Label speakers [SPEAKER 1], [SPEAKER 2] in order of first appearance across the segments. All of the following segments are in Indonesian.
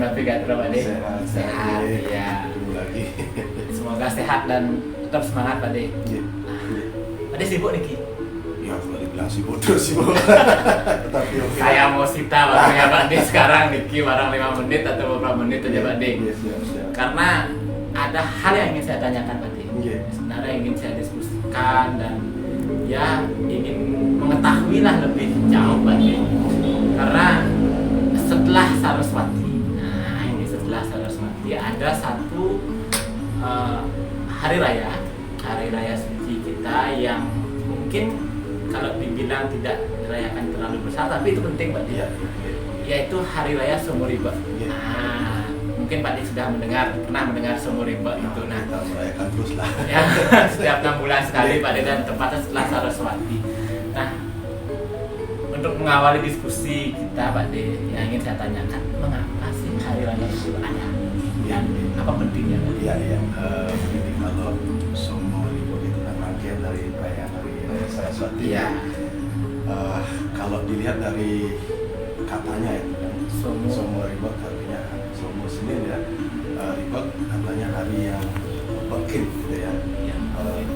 [SPEAKER 1] Navigator Pak De. Sehat ya.
[SPEAKER 2] Lagi.
[SPEAKER 1] Semoga sehat dan tetap semangat Pak De. Pak De sibuk nih Ki?
[SPEAKER 2] Ya kalau dibilang sibuk terus sibuk. Tapi oke.
[SPEAKER 1] Saya mau sita waktunya Pak De sekarang nih Ki, barang 5 menit atau beberapa menit aja Pak De.
[SPEAKER 2] Siap.
[SPEAKER 1] Karena ada hal yang ingin saya tanyakan Pak De. Sebenarnya ingin saya diskusikan dan ya ingin mengetahui lah lebih jauh Pak De. Karena setelah Saraswati, ada satu hari raya suci kita yang mungkin kalau dibilang tidak dirayakan terlalu besar, tapi itu penting Pak De. Yaitu hari raya Sumuriba. Mungkin Pak De sudah pernah mendengar Sumuriba itu. Nah,
[SPEAKER 2] kita merayakan terus lah.
[SPEAKER 1] Ya, setiap 6 bulan sekali Pak De, dan tempatnya setelah Saraswati. Nah, untuk mengawali diskusi kita Pak De, yang ingin saya tanyakan, mengapa sih hari raya itu ada? Dan apa pentingnya?
[SPEAKER 2] Iya. Ini kalau Sumuriba itu kan rangkaian dari perayaan hari raya Saraswati.
[SPEAKER 1] Iya.
[SPEAKER 2] Kalau dilihat dari katanya itu kan, Sumuriba artinya Sumu Senin ya. Riba katanya hari yang berkah gitu ya.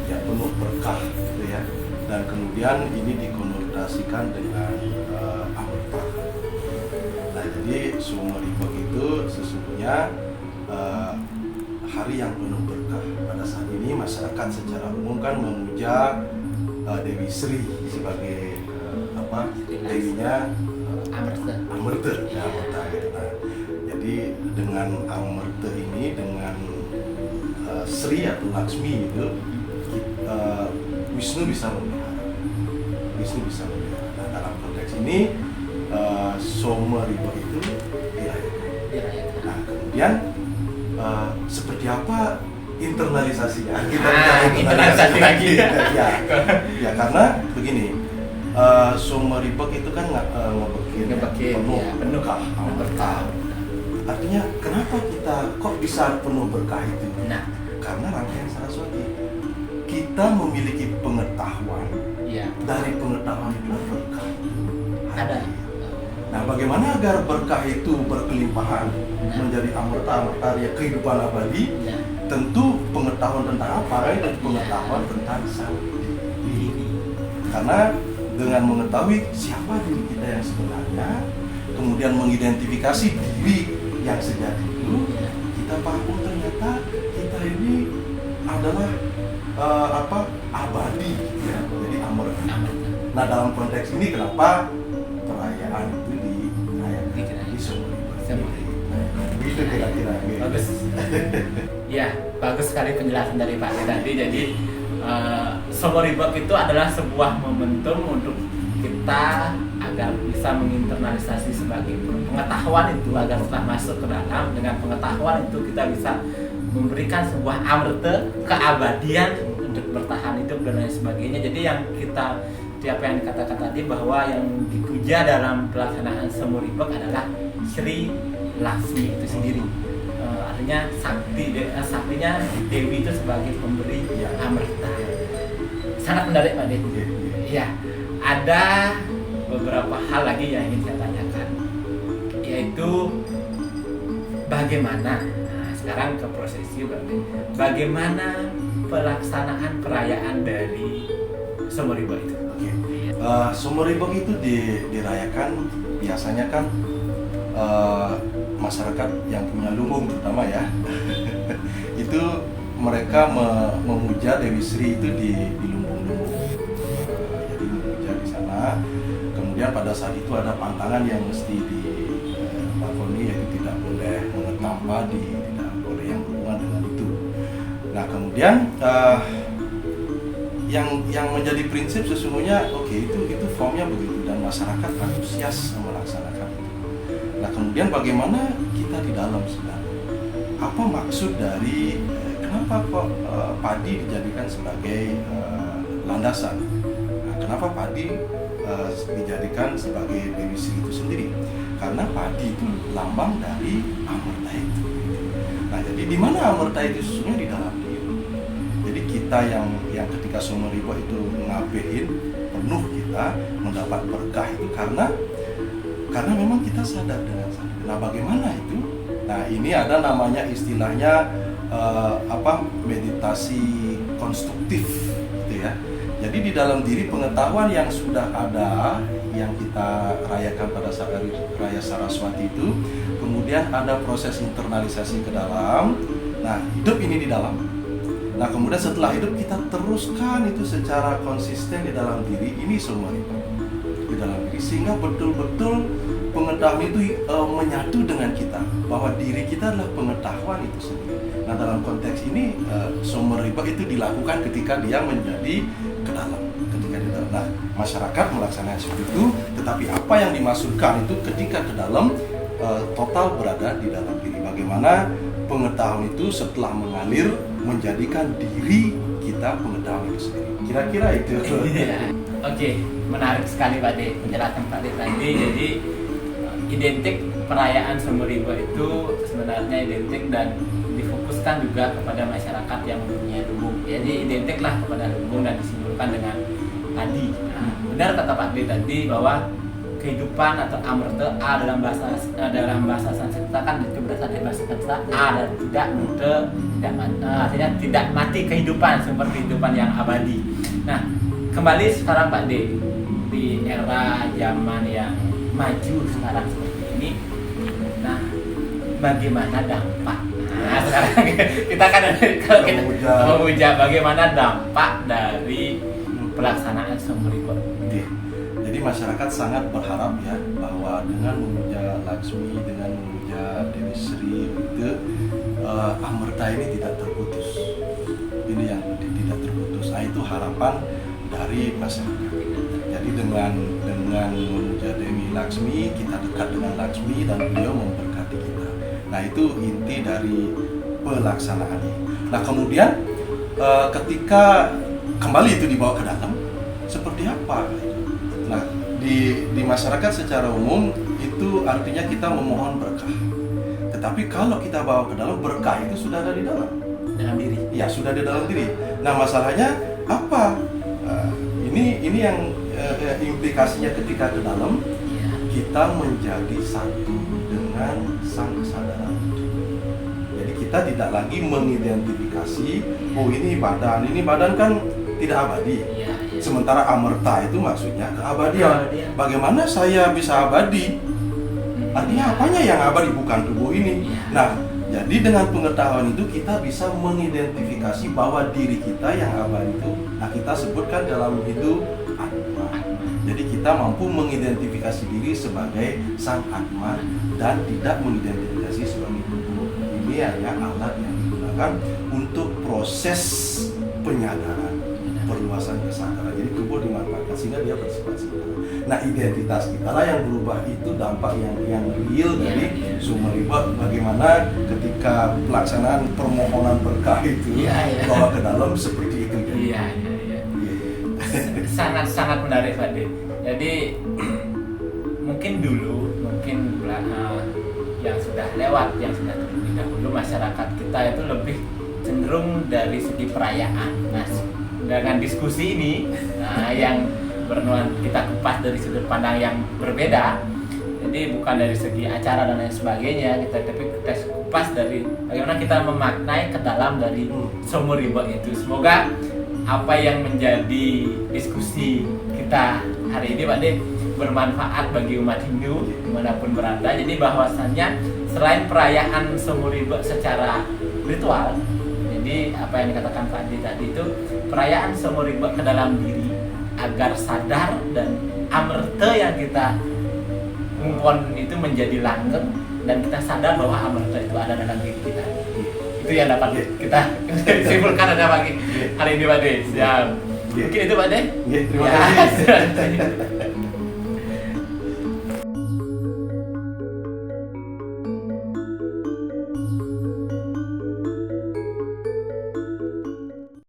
[SPEAKER 2] Yang penuh berkah gitu ya. Dan kemudian ini dikonotasikan dengan amarta. Nah, jadi Sumuriba itu sesungguhnya hari yang penuh berkah. Pada saat ini masyarakat secara umum kan memuja Dewi Sri sebagai dewinya Amarta ya, Amarta gitu. Nah, jadi dengan Amarta ini, dengan Sri atau Laksmi itu Wisnu bisa memelihara. Nah, dalam konteks ini Sumuriba itu dirayakan. Nah, kemudian seperti apa internalisasinya? Kita
[SPEAKER 1] internalisasi lagi.
[SPEAKER 2] Ya, karena begini, Sumuriba itu kan ngebekin penuh berkah. Artinya kenapa kita kok bisa penuh berkah itu?
[SPEAKER 1] Nah,
[SPEAKER 2] karena rangkaian Saraswati. Kita memiliki pengetahuan. Dari pengetahuan itu berkah
[SPEAKER 1] ada.
[SPEAKER 2] Nah, bagaimana agar berkah itu berkelimpahan menjadi amarta ya, kehidupan abadi? Tentu pengetahuan tentang apa? Itu pengetahuan tentang sang diri. Karena dengan mengetahui siapa diri kita yang sebenarnya, kemudian mengidentifikasi diri yang sejati itu, kita paham ternyata kita ini adalah abadi, ya, jadi amarta. Nah, dalam konteks ini kenapa perayaan itu dirayakan di Sumuriba? Itu kira-kira.
[SPEAKER 1] Bagus. Ya, bagus sekali penjelasan dari Pak De tadi. Jadi Sumuriba itu adalah sebuah momentum untuk kita agar bisa menginternalisasi sebagai pengetahuan itu, agar setelah masuk ke dalam dengan pengetahuan itu kita bisa memberikan sebuah amarta, keabadian untuk bertahan hidup dan lain sebagainya. Jadi yang kita apa yang dikatakan tadi, bahwa yang dipuja dalam pelaksanaan Sumuriba adalah Sri Laksmi itu sendiri. Artinya saktinya Dewi itu sebagai pemberi amarta. Sangat menarik Pak De. Ya, ada beberapa hal lagi yang ingin saya tanyakan, yaitu bagaimana, sekarang ke prosesi Pak De, bagaimana pelaksanaan perayaan dari Sumuriba itu?
[SPEAKER 2] Sumuriba itu dirayakan biasanya kan masyarakat yang punya lumbung terutama ya. Itu mereka memuja Dewi Sri itu di lumbung-lumbung. Jadi memuja di sana. Kemudian pada saat itu ada pantangan yang mesti dilakoni, yaitu tidak boleh mengetam padi, tidak boleh yang berhubungan dengan itu. Nah, kemudian yang menjadi prinsip sesungguhnya itu performnya begitu dan masyarakat antusias melaksanakan itu. Nah kemudian bagaimana kita di dalam sebenarnya? Apa maksud dari kenapa kok padi dijadikan sebagai landasan? Nah, kenapa padi dijadikan sebagai Dewi Sri itu sendiri? Karena padi itu lambang dari amerta itu. Nah jadi di mana amerta itu sesungguhnya di dalam diri. Jadi kita yang ketika Sumeriba itu ngabehin penuh kita mendapat berkah itu karena memang kita sadar dengan sadar. Nah bagaimana itu? Nah ini ada namanya istilahnya meditasi konstruktif gitu ya. Jadi di dalam diri pengetahuan yang sudah ada yang kita rayakan pada saat hari raya Saraswati itu, kemudian ada proses internalisasi ke dalam. Nah hidup ini di dalam. Nah kemudian setelah hidup kita teruskan itu secara konsisten di dalam diri ini semua itu di dalam diri sehingga betul-betul pengetahuan itu menyatu dengan kita bahwa diri kita adalah pengetahuan itu sendiri. Nah dalam konteks ini Sumeriba itu dilakukan ketika dia menjadi ke dalam, ketika di dalam. Nah masyarakat melaksanakan seperti itu, tetapi apa yang dimaksudkan itu ketika ke dalam total berada di dalam diri. Bagaimana pengetahuan itu setelah mengalir menjadikan diri kita pengetahuan itu sendiri. Kira-kira itu.
[SPEAKER 1] Oke, menarik sekali Pak De penjelasan Pak De tadi. Jadi identik perayaan Sumeriba itu sebenarnya identik dan difokuskan juga kepada masyarakat yang mempunyai lumbung. Jadi identiklah kepada lumbung dan disimbolkan dengan padi. Nah, benar kata Pak De tadi bahwa kehidupan atau amerta dalam bahasa Sanskerta kan itu berasal dari bahasa Sanskerta dan tidak muda, artinya tidak mati kehidupan, sumber kehidupan yang abadi. Nah kembali sekarang Pak De di era zaman yang maju sekarang seperti ini. Nah bagaimana dampak? Nah sekarang kita kan kalau kita memuja bagaimana dampak dari pelaksanaan Sumeriba.
[SPEAKER 2] Jadi masyarakat sangat berharap ya bahwa dengan memuja Laksmi, dengan memuja Dewi Sri itu amerta ini tidak terputus. Ini yang tidak terputus. Nah, itu harapan dari masyarakat. Jadi dengan memuja Dewi Laksmi kita dekat dengan Laksmi dan beliau memberkati kita. Nah itu inti dari pelaksanaannya. Nah kemudian ketika kembali itu dibawa ke dalam seperti apa? Nah, di masyarakat secara umum itu artinya kita memohon berkah. Tetapi kalau kita bawa ke dalam, berkah itu sudah ada di dalam diri. Ya, sudah di dalam diri. Nah, masalahnya apa? Ini yang implikasinya ketika ke dalam, kita menjadi satu dengan sang kesadaran. Jadi kita tidak lagi mengidentifikasi, oh ini badan kan tidak abadi. Sementara amerta itu maksudnya keabadian. Bagaimana saya bisa abadi? Artinya apanya yang abadi? Bukan tubuh ini. Nah, jadi dengan pengetahuan itu kita bisa mengidentifikasi bahwa diri kita yang abadi itu, nah kita sebutkan dalam itu Atma. Jadi kita mampu mengidentifikasi diri sebagai sang Atma dan tidak mengidentifikasi sebagai tubuh. Ini hanya alat yang digunakan untuk proses penyadaran, perluasan kesadaran. Jadi tubuh dimanfaatkan sehingga dia bersifat sementara. Nah identitas kita lah yang berubah, itu dampak yang real dari Sumeriba. Bagaimana ketika pelaksanaan permohonan berkah itu bawa ke dalam seperti itu.
[SPEAKER 1] Sangat menarik Pak De. Jadi mungkin yang sudah lewat, yang sudah terlebih dahulu masyarakat kita itu lebih cenderung dari segi perayaan. Nah, dengan diskusi ini yang kita kupas dari sudut pandang yang berbeda, jadi bukan dari segi acara dan lain sebagainya, tapi kita kupas dari bagaimana kita memaknai ke dalam dari Sumeriba itu. Semoga apa yang menjadi diskusi kita hari ini Pak De bermanfaat bagi umat Hindu dimanapun berada. Jadi bahwasannya selain perayaan Sumeriba secara ritual, jadi apa yang dikatakan Pak De tadi itu perayaan Sumeriba ke dalam diri agar sadar dan amerta yang kita mumpon itu menjadi langgeng dan kita sadar bahwa amerta itu ada dalam diri kita. Itu yang dapat kita simpulkan ada pagi hari ini Pak De. Siap. Mungkin itu Pak De.
[SPEAKER 2] Terima kasih.